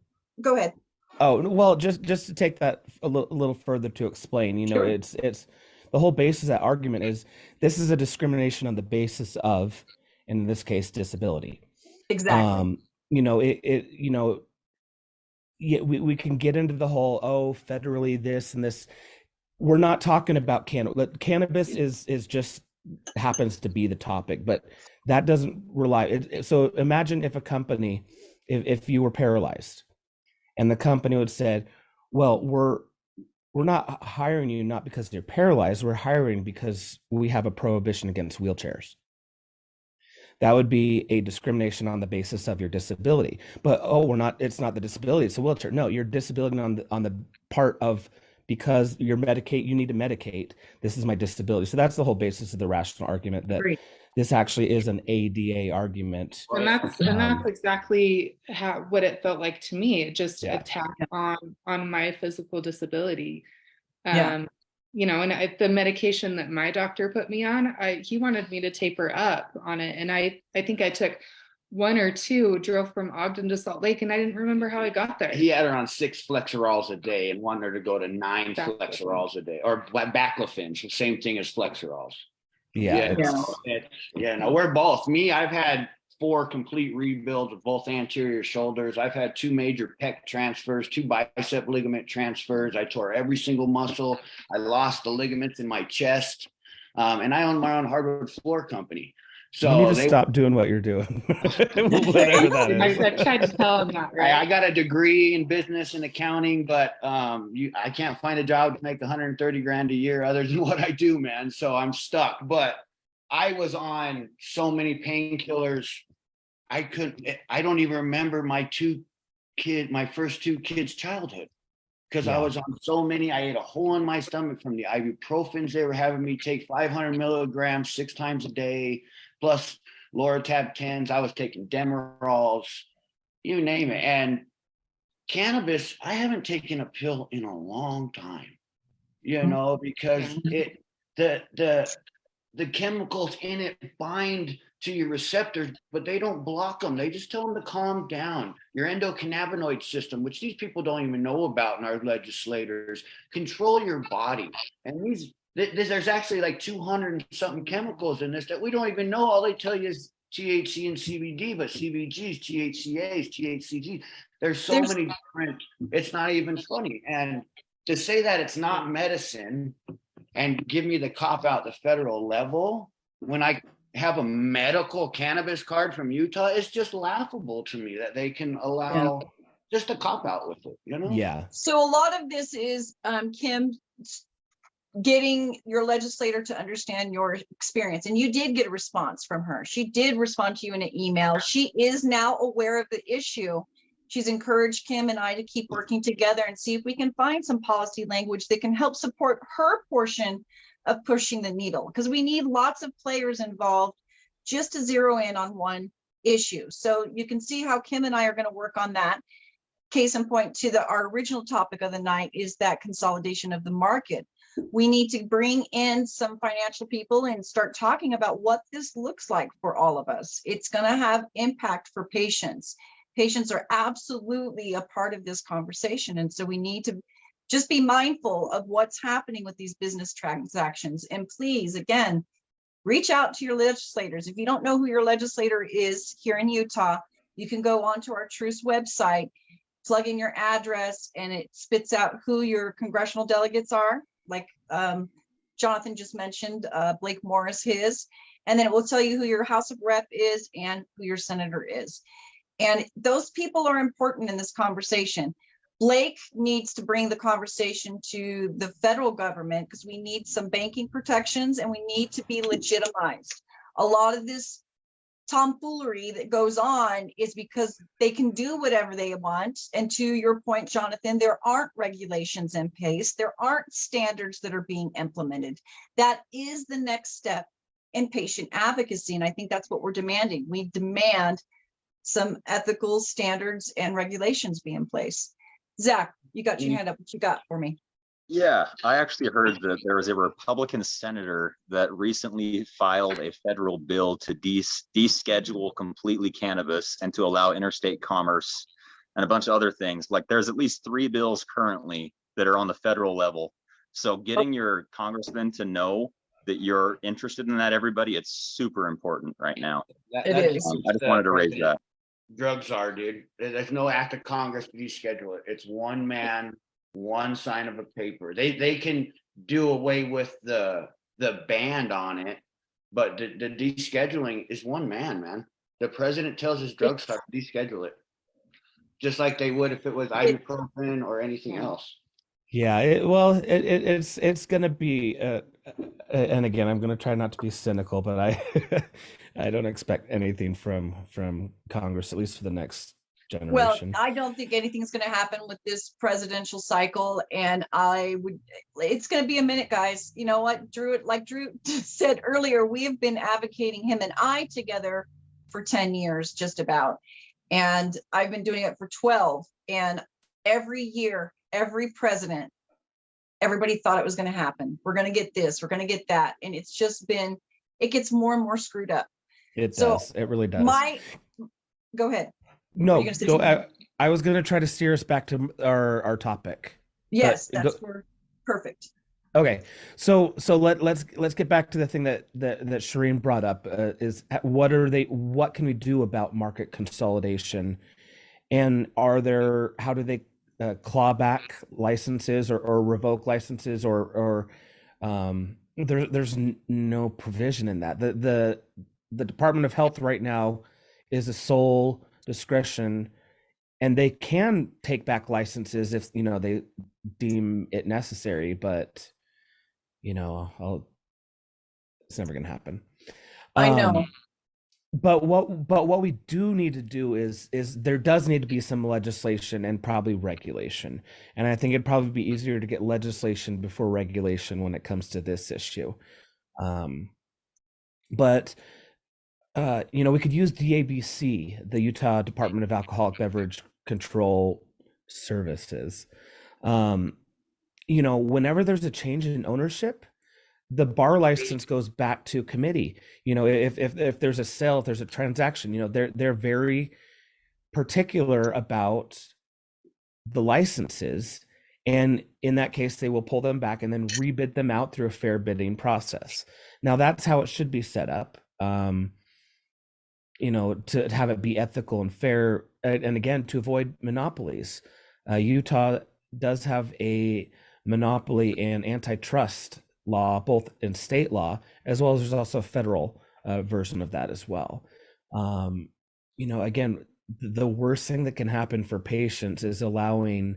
Go ahead.
Oh, well, just to take that a little further to explain, you know,
Sure.
it's the whole basis of that argument is this is a discrimination on the basis of, in this case, disability.
Exactly.
You know, yeah, we can get into the whole, federally this and this. We're not talking about cannabis is just happens to be the topic, but that doesn't rely. So imagine if a company, if you were paralyzed, and the company would said, well, we're not hiring you not because you're paralyzed, we're hiring because we have a prohibition against wheelchairs. That would be a discrimination on the basis of your disability. But it's not the disability, it's a wheelchair. No, your disability on the part of, because you need to medicate, this is my disability. So that's the whole basis of the rational argument that
Great.
this actually is an ADA argument.
And that's exactly what it felt like to me. It just attacked on my physical disability. You know, and the medication that my doctor put me on, he wanted me to taper up on it. And I think I took 1 or 2, drove from Ogden to Salt Lake, and I didn't remember how I got there.
He had her on 6 Flexerols a day and wanted her to go to 9 Flexerols a day, or baclofen, so same thing as Flexerols. No, we're both. I've had 4 complete rebuilds of both anterior shoulders. I've had 2 major pec transfers, 2 bicep ligament transfers. I tore every single muscle. I lost the ligaments in my chest. And I own my own hardwood floor company. So
you need to stop doing what you're doing. Whatever that is.
I tried to tell him that, right?
I got a degree in business and accounting, but I can't find a job to make 130 grand a year other than what I do, man. So I'm stuck. But I was on so many painkillers. I don't even remember my first 2 kids' childhood, because I was on so many. I ate a hole in my stomach from the ibuprofens they were having me take, 500 milligrams 6 times a day, plus Loratab 10s. I was taking Demerols, you name it. And cannabis, I haven't taken a pill in a long time, you know, because the chemicals in it bind to your receptors, but they don't block them. They just tell them to calm down. Your endocannabinoid system, which these people don't even know about in our legislators, control your body. And there's actually like 200 and something chemicals in this that we don't even know. All they tell you is THC and CBD, but CBGs, THCAs, THCGs. There's so many different, it's not even funny. And to say that it's not medicine and give me the cop out the federal level when I have a medical cannabis card from Utah, it's just laughable to me that they can allow just a cop out with it, you know?
Yeah.
So a lot of this is Kim getting your legislator to understand your experience, and you did get a response from her. She did respond to you in an email. She is now aware of the issue. She's encouraged Kim and I to keep working together and see if we can find some policy language that can help support her portion of pushing the needle, because we need lots of players involved just to zero in on one issue. So you can see how Kim and I are going to work on that. Case in point to our original topic of the night is that consolidation of the market. We need to bring in some financial people and start talking about what this looks like for all of us. It's going to have impact for patients. Patients are absolutely a part of this conversation. And so we need to just be mindful of what's happening with these business transactions. And please, again, reach out to your legislators. If you don't know who your legislator is here in Utah, you can go onto our TRUCE website, plug in your address, and it spits out who your congressional delegates are. Like Jonathan just mentioned, Blake Morris, his, and then it will tell you who your House of Rep is and who your senator is. And those people are important in this conversation. Blake needs to bring the conversation to the federal government because we need some banking protections and we need to be legitimized. A lot of this tomfoolery that goes on is because they can do whatever they want. And to your point, Jonathan, there aren't regulations in place. There aren't standards that are being implemented. That is the next step in patient advocacy. And I think that's what we're demanding. We demand some ethical standards and regulations be in place. Zach, you got your hand up. What you got for me?
Yeah, I actually heard that there was a Republican senator that recently filed a federal bill to deschedule completely cannabis and to allow interstate commerce and a bunch of other things. Like there's at least 3 bills currently that are on the federal level. So getting your congressman to know that you're interested in that, everybody, it's super important right now.
It is.
I just wanted to raise that.
Drugs are, dude. There's no act of Congress to deschedule it. It's one man, one sign of a paper. They can do away with the ban on it, but the descheduling is one man. The president tells his drugstore to deschedule it, just like they would if it was ibuprofen or anything else.
Yeah, it's going to be, and again, I'm going to try not to be cynical, but I don't expect anything from Congress, at least for the next generation.
Well, I don't think anything's going to happen with this presidential cycle, and it's going to be a minute, guys. You know what, Drew? Like Drew said earlier, we have been advocating, him and I together, for 10 years, just about, and I've been doing it for 12. And every year, every president, everybody thought it was going to happen. We're going to get this, we're going to get that, and it's just been. It gets more and more screwed up. It
does. It really does.
Go ahead.
No, I was going to try to steer us back to our topic.
Yes, that's perfect.
Okay, so let's get back to the thing that Shireen brought up. Is what can we do about market consolidation, and how do they claw back licenses or revoke licenses or there's no provision in that. The Department of Health right now is a sole discretion, and they can take back licenses if they deem it necessary, but it's never going to happen.
I know.
But what we do need to do is there does need to be some legislation and probably regulation. And I think it'd probably be easier to get legislation before regulation when it comes to this issue. But we could use DABC, the Utah Department of Alcoholic Beverage Control Services. Whenever there's a change in ownership, the bar license goes back to committee. If there's a sale, if there's a transaction, they're very particular about the licenses, and in that case, they will pull them back and then rebid them out through a fair bidding process. Now, that's how it should be set up. To have it be ethical and fair, and again, to avoid monopolies. Utah does have a monopoly and antitrust law, both in state law, as well as there's also a federal version of that as well. Again, the worst thing that can happen for patients is allowing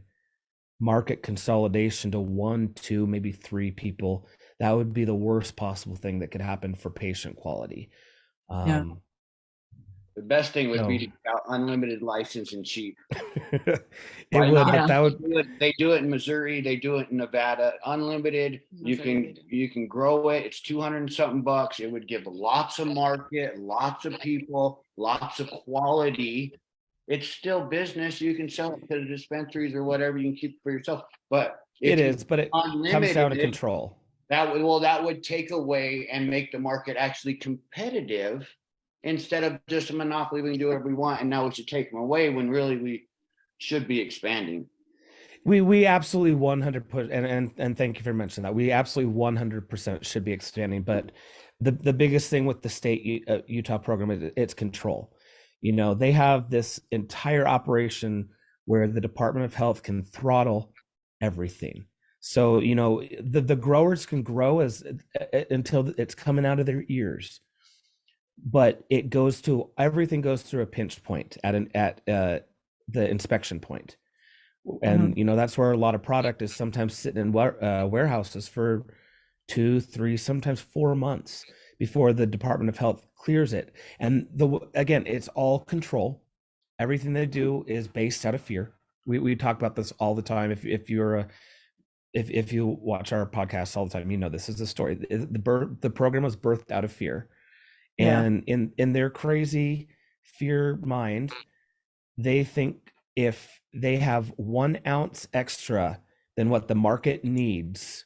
market consolidation to 1, 2, maybe 3 people. That would be the worst possible thing that could happen for patient quality.
The best thing would be to get unlimited license and cheap.
But that would.
They do it in Missouri. They do it in Nevada. Unlimited. You can grow it. It's $200 and something bucks. It would give lots of market, lots of people, lots of quality. It's still business. You can sell it to the dispensaries or whatever. You can keep it for yourself. But
it comes down to control.
That would take away and make the market actually competitive. Instead of just a monopoly, we can do whatever we want, and now we should take them away when really we should be expanding.
We absolutely 100%, and thank you for mentioning that. We absolutely 100% should be expanding, but the biggest thing with the state Utah program is it's control. They have this entire operation where the Department of Health can throttle everything. So, the growers can grow until it's coming out of their ears, but everything goes through a pinch point at the inspection point. And, that's where a lot of product is sometimes sitting in warehouses for 2, 3, sometimes 4 months before the Department of Health clears it. And again, it's all control. Everything they do is based out of fear. We talk about this all the time. If you watch our podcasts all the time, this is the story. The program was birthed out of fear. And in their crazy fear mind, they think if they have 1 ounce extra than what the market needs,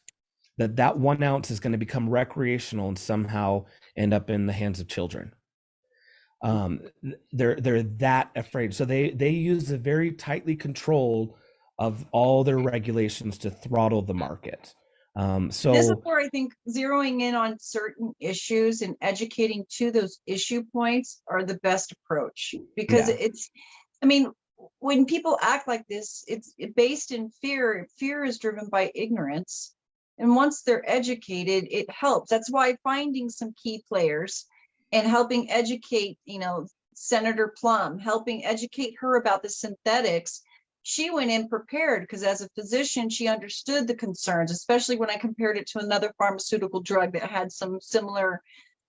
that 1 ounce is going to become recreational and somehow end up in the hands of children. They're that afraid. So they use a very tightly controlled of all their regulations to throttle the market. So
this is where I think zeroing in on certain issues and educating to those issue points are the best approach, because when people act like this, it's based in fear. Fear is driven by ignorance. And once they're educated, it helps. That's why finding some key players and helping educate, Senator Plum, helping educate her about the synthetics. She went in prepared because as a physician, she understood the concerns, especially when I compared it to another pharmaceutical drug that had some similar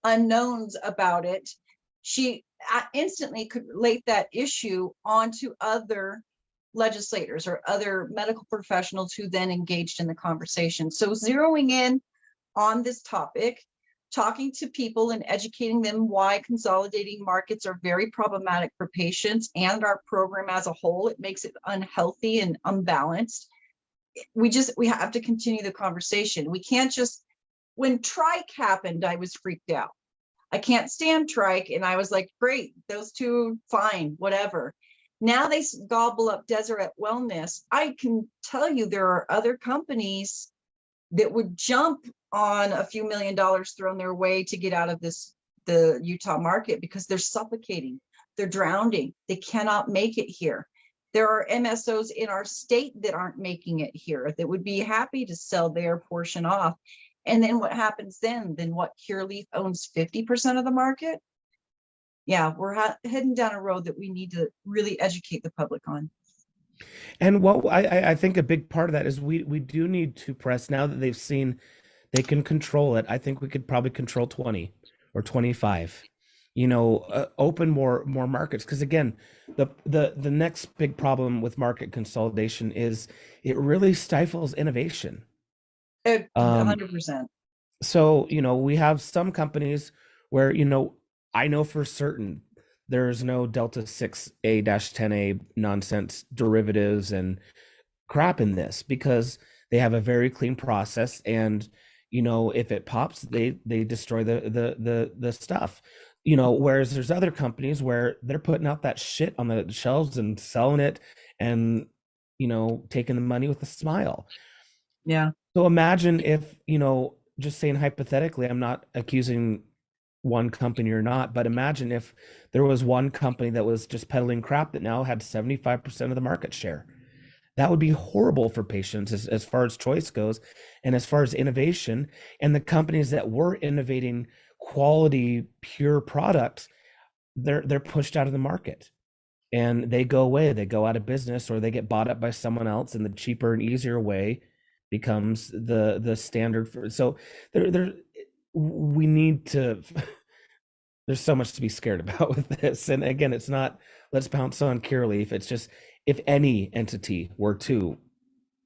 unknowns about it. She instantly could relate that issue onto other legislators or other medical professionals who then engaged in the conversation. So zeroing in on this topic, talking to people and educating them why consolidating markets are very problematic for patients and our program as a whole. It makes it unhealthy and unbalanced. We have to continue the conversation. We can't just, when trike happened, I was freaked out. I can't stand trike. And I was like, great, those two, fine, whatever. Now they gobble up Deseret Wellness. I can tell you there are other companies that would jump on a few $1 million thrown their way to get out of the Utah market, because they're suffocating, they're drowning, they cannot make it here. There are MSOs in our state that aren't making it here that would be happy to sell their portion off. And then what happens then? Then what? Curaleaf owns 50% of the market? Yeah, we're heading down a road that we need to really educate the public on.
And what I think a big part of that is we do need to press, now that they've seen they can control it. I think we could probably control 20 or 25, open more markets. Because again, the next big problem with market consolidation is it really stifles innovation.
100%.
So, we have some companies where, I know for certain there's no Delta 6A-10A nonsense derivatives and crap in this, because they have a very clean process. And, if it pops, they destroy the stuff, whereas there's other companies where they're putting out that shit on the shelves and selling it and, taking the money with a smile.
Yeah.
So imagine if, just saying hypothetically, I'm not accusing one company or not, but imagine if there was one company that was just peddling crap that now had 75% of the market share. That would be horrible for patients as far as choice goes, and as far as innovation. And the companies that were innovating quality, pure products, they're pushed out of the market, and they go away. They go out of business, or they get bought up by someone else, and the cheaper and easier way becomes the standard for. So we need to. There's so much to be scared about with this. And again, it's not let's bounce on Curaleaf. It's just, if any entity were to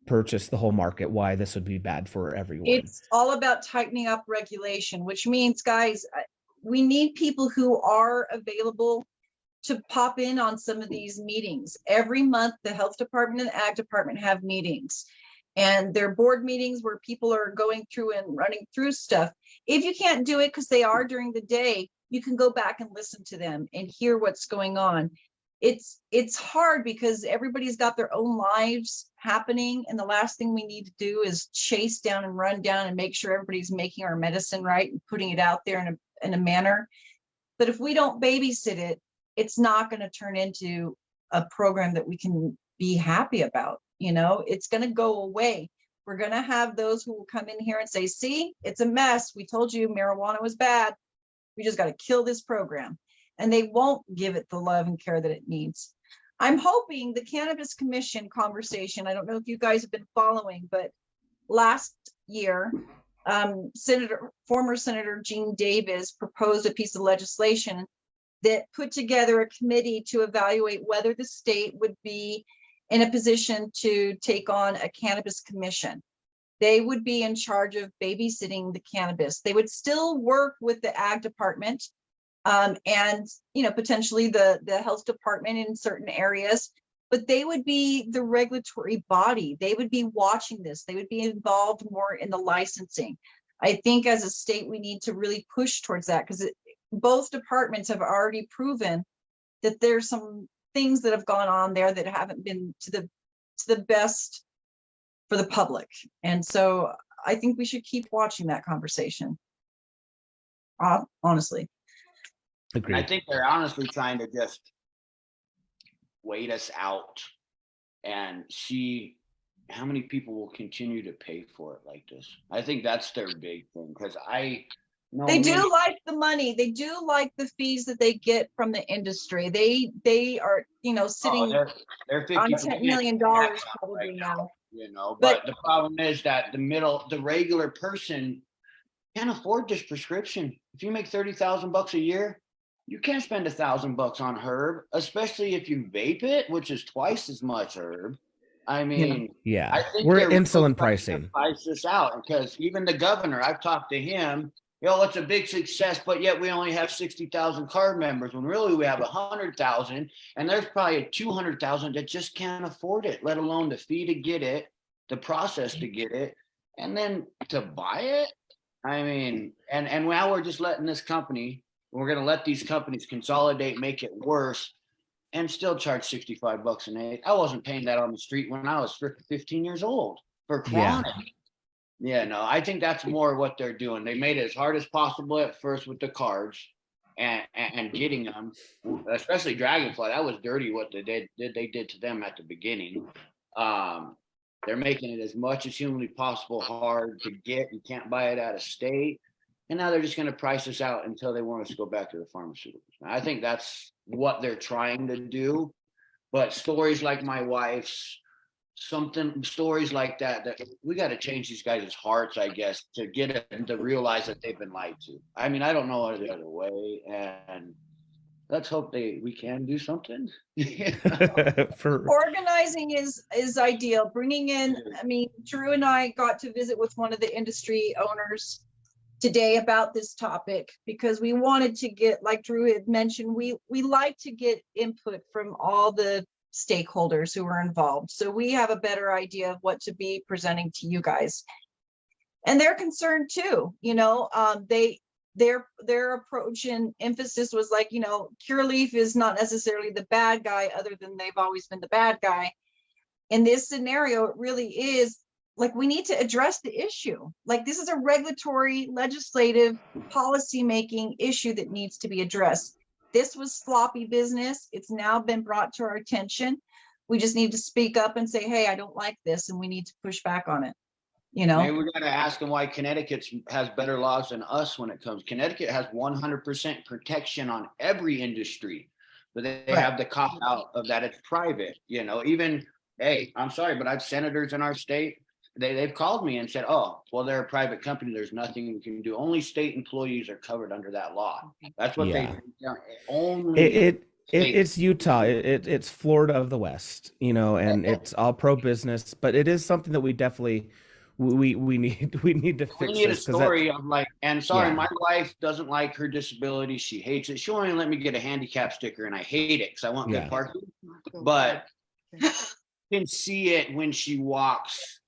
purchase the whole market, why this would be bad for everyone.
It's all about tightening up regulation, which means, guys, we need people who are available to pop in on some of these meetings. Every month, the health department and the ag department have meetings, and they're board meetings where people are going through and running through stuff. If you can't do it because they are during the day, you can go back and listen to them and hear what's going on. it's hard because everybody's got their own lives happening, and the last thing we need to do is chase down and run down and make sure everybody's making our medicine right and putting it out there in a manner. But if we don't babysit it, it's not going to turn into a program that we can be happy about. You know, it's going to go away. We're going to have those who will come in here and say, see, it's a mess. We told you marijuana was bad. We just got to kill this program. And they won't give it the love and care that it needs. I'm hoping the Cannabis Commission conversation, I don't know if you guys have been following, but last year, former Senator Gene Davis proposed a piece of legislation that put together a committee to evaluate whether the state would be in a position to take on a cannabis commission. They would be in charge of babysitting the cannabis. They would still work with the ag department and, you know, potentially the health department in certain areas, but they would be the regulatory body. They would be watching this. They would be involved more in the licensing. I think as a state, we need to really push towards that, because both departments have already proven that there's some things that have gone on there that haven't been to the best for the public. And so I think we should keep watching that conversation. Honestly.
Agreed.
I think they're honestly trying to just wait us out and see how many people will continue to pay for it like this. I think that's their big thing, because they
do like the money. They do like the fees that they get from the industry. They are, you know, sitting
they're
on $10 million probably
right
now.
You know, but the problem is that the regular person can't afford this prescription. If you make $30,000 a year, you can't spend $1,000 on herb, especially if you vape it, which is twice as much herb. I mean,
yeah,
I think
we're
really
insulin pricing.
Price this out, because even the governor, I've talked to him. You know, it's a big success, but yet we only have 60,000 card members when really we have 100,000, and there's probably 200,000 that just can't afford it, let alone the fee to get it, the process to get it, and then to buy it. I mean, and now we're just letting this company. We're going to let these companies consolidate, make it worse, and still charge $65 an eighth. I wasn't paying that on the street when I was 15 years old for chronic. Yeah, no, I think that's more what they're doing. They made it as hard as possible at first with the cards and getting them, especially Dragonfly. That was dirty what they did to them at the beginning. They're making it as much as humanly possible hard to get. You can't buy it out of state. And now they're just going to price us out until they want us to go back to the pharmaceuticals. I think that's what they're trying to do. But stories like my wife's, stories like that we got to change these guys' hearts, I guess, to get them to realize that they've been lied to. I mean, I don't know any other way. And let's hope we can do something.
Organizing is ideal. Bringing in, I mean, Drew and I got to visit with one of the industry owners today about this topic, because we wanted to get, like Drew had mentioned, we like to get input from all the stakeholders who are involved, so we have a better idea of what to be presenting to you guys. And they're concerned too, you know. Their approach and emphasis was like, you know, Curaleaf is not necessarily the bad guy, other than they've always been the bad guy. In this scenario, it really is like, we need to address the issue. Like, this is a regulatory, legislative, policy making issue that needs to be addressed. This was sloppy business. It's now been brought to our attention. We just need to speak up and say, hey, I don't like this, and we need to push back on it. You know,
maybe we got to ask them why Connecticut has better laws than us when it comes. Connecticut has 100% protection on every industry, but they have the cop out of that it's private. You know, even, hey, I'm sorry, but I've senators in our state. They've called me and said, oh, well, they're a private company. There's nothing we can do. Only state employees are covered under that law. That's what they only.
It's Utah. It's Florida of the West, you know, and it's all pro business. But it is something that we definitely we need to fix.
We need a story of like, and sorry, my wife doesn't like her disability. She hates it. She won't even let me get a handicap sticker, and I hate it because I want good parking. But you can see it when she walks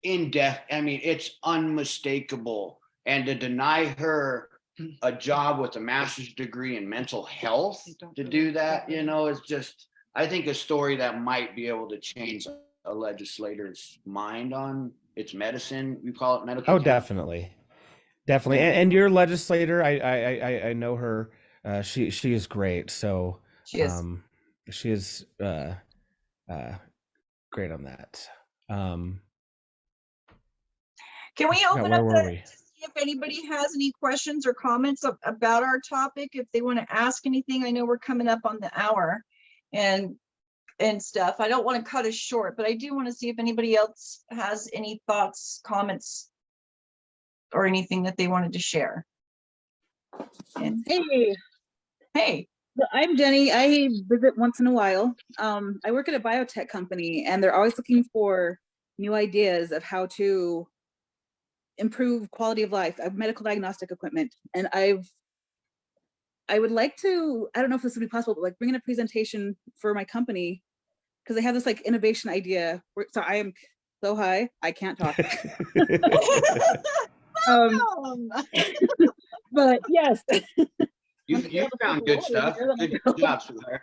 in depth. I mean, it's unmistakable. And to deny her a job with a master's degree in mental health to do that, you know, it's just, I think a story that might be able to change a legislator's mind on its medicine. You call it medical.
Oh, definitely. Definitely. And your legislator, I know her. She is great. So
She is.
she is great on that.
Can we open
where
up
were
the,
we?
to see if anybody has any questions or comments about our topic, if they want to ask anything? I know we're coming up on the hour and stuff. I don't want to cut us short, but I do want to see if anybody else has any thoughts, comments, or anything that they wanted to share. And
Hey,
hey,
I'm Jenny. I visit once in a while. I work at a biotech company, and they're always looking for new ideas of how to improve quality of life. I have medical diagnostic equipment, and I would like to, I don't know if this would be possible, but like bring in a presentation for my company, because they have this like innovation idea. So I am so high, I can't talk. But yes.
You found good stuff. Good job, Sweetheart.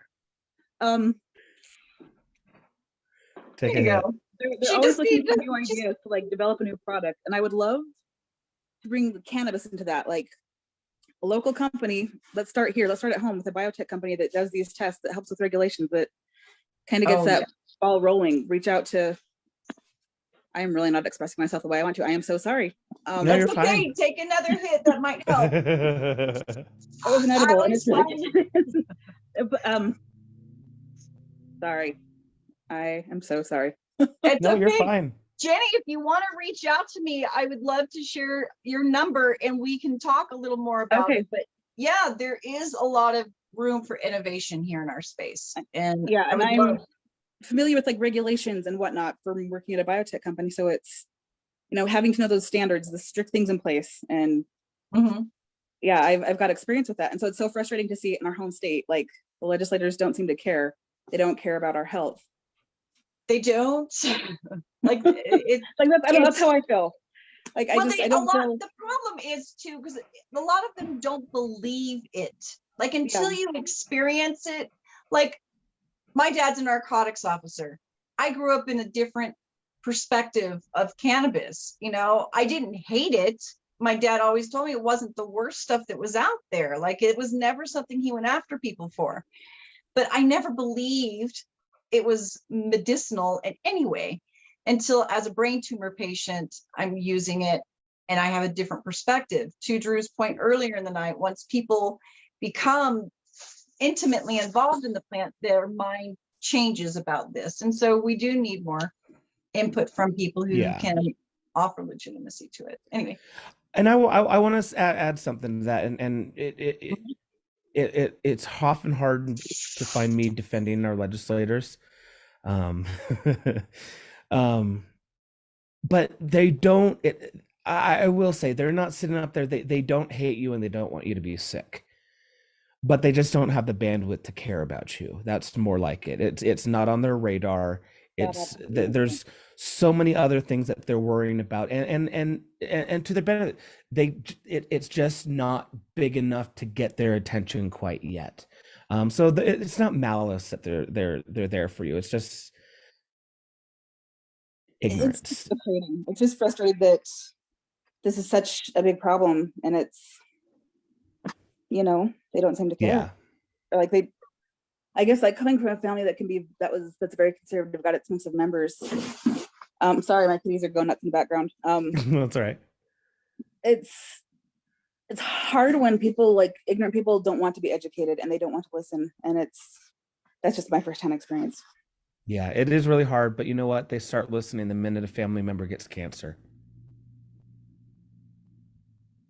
Take
there you go.
They're always looking for new ideas to like develop a new product, and I would love to bring the cannabis into that. Like a local company, let's start here. Let's start at home with a biotech company that does these tests, that helps with regulations, that kind of gets that ball rolling. Reach out to. I am really not expressing myself the way I want to. I am so sorry.
No,
That's
you're
okay.
fine.
Take another hit. That might help.
It was inedible, and it's really. Sorry. I am so sorry.
It's
No,
okay.
you're fine.
Jenny, if you want to reach out to me, I would love to share your number and we can talk a little more about it. But yeah, there is a lot of room for innovation here in our space. And
yeah, and I'm familiar with like regulations and whatnot from working at a biotech company. So it's, you know, having to know those standards, the strict things in place. And yeah, I've got experience with that. And so it's so frustrating to see it in our home state. Like the legislators don't seem to care. They don't care about our health.
They don't. Like it's
like that's how I feel. Like
well,
I don't feel.
The problem is too, because a lot of them don't believe it. Like until you experience it. Like my dad's a narcotics officer. I grew up in a different perspective of cannabis. You know, I didn't hate it. My dad always told me it wasn't the worst stuff that was out there. Like it was never something he went after people for. But I never believed it was medicinal in any way until as a brain tumor patient, I'm using it and I have a different perspective. To Drew's point earlier in the night, once people become intimately involved in the plant, their mind changes about this. And so we do need more input from people who can offer legitimacy to it. Anyway.
And I want to add something to that. And it's often hard to find me defending our legislators. But they don't, I will say they're not sitting up there. They don't hate you and they don't want you to be sick, but they just don't have the bandwidth to care about you. That's more like it. It's not on their radar. It's there's so many other things that they're worrying about, and to their benefit, it's just not big enough to get their attention quite yet. So it's not malice that they're there for you. It's just ignorance.
It's frustrating. It's just frustrating that this is such a big problem, and it's, you know, they don't seem to care.
Yeah.
Or like I guess like coming from a family that's very conservative, got expensive members. Sorry, my kitties are going nuts in the background.
That's all right.
It's hard when people, like ignorant people, don't want to be educated and they don't want to listen. And that's just my firsthand experience.
Yeah, it is really hard, but you know what? They start listening the minute a family member gets cancer.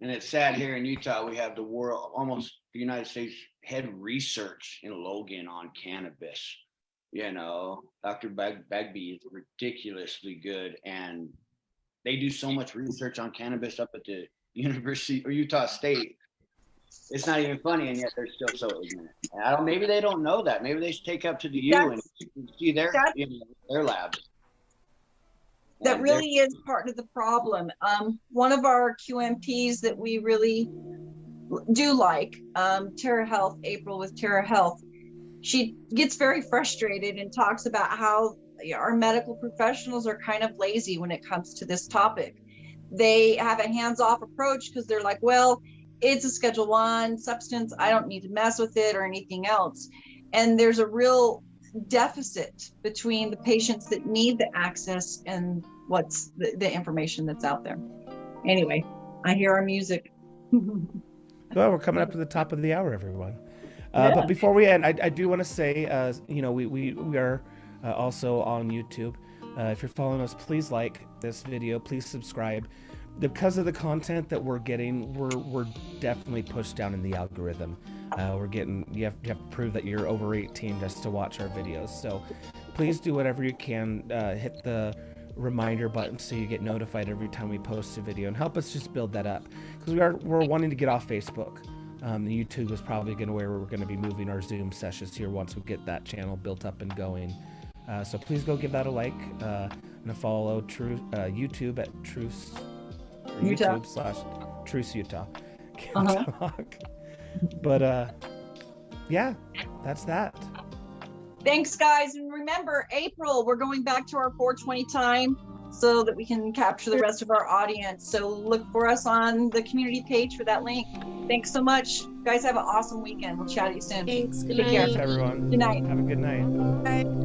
And it's sad here in Utah, we have almost the United States head research in Logan on cannabis. You know, Dr. Bagby is ridiculously good, and they do so much research on cannabis up at the University or Utah State. It's not even funny, and yet they're still so ignorant. Maybe they don't know that. Maybe they should take up to the U and see their labs.
That really is part of the problem. One of our QMPs that we really do like, Terra Health, April with Terra Health, she gets very frustrated and talks about how our medical professionals are kind of lazy when it comes to this topic. They have a hands-off approach because they're like, well, it's a Schedule 1 substance. I don't need to mess with it or anything else. And there's a real deficit between the patients that need the access and what's the information that's out there. Anyway, I hear our music.
Well, we're coming up to the top of the hour, everyone.
Yeah.
But before we end, I do want to say, we are also on YouTube. If you're following us, please like this video, please subscribe. Because of the content that we're getting, we're definitely pushed down in the algorithm. You have to prove that you're over 18 just to watch our videos. So please do whatever you can. Hit the reminder button so you get notified every time we post a video, and help us just build that up, because we're wanting to get off Facebook. YouTube is probably where we're going to be moving our Zoom sessions here once we get that channel built up and going. So please go give that a like and a follow. YouTube at TRUCE.
Utah.
YouTube/TRUCE Utah. Can't talk. But yeah, that's that.
Thanks, guys. And remember, April, we're going back to our 420 time so that we can capture the rest of our audience. So look for us on the community page for that link. Thanks so much. Guys, have an awesome weekend. We'll chat to you soon.
Thanks. Good
Take care.
night.
Thanks, everyone.
Good night.
Have a good night.
Bye.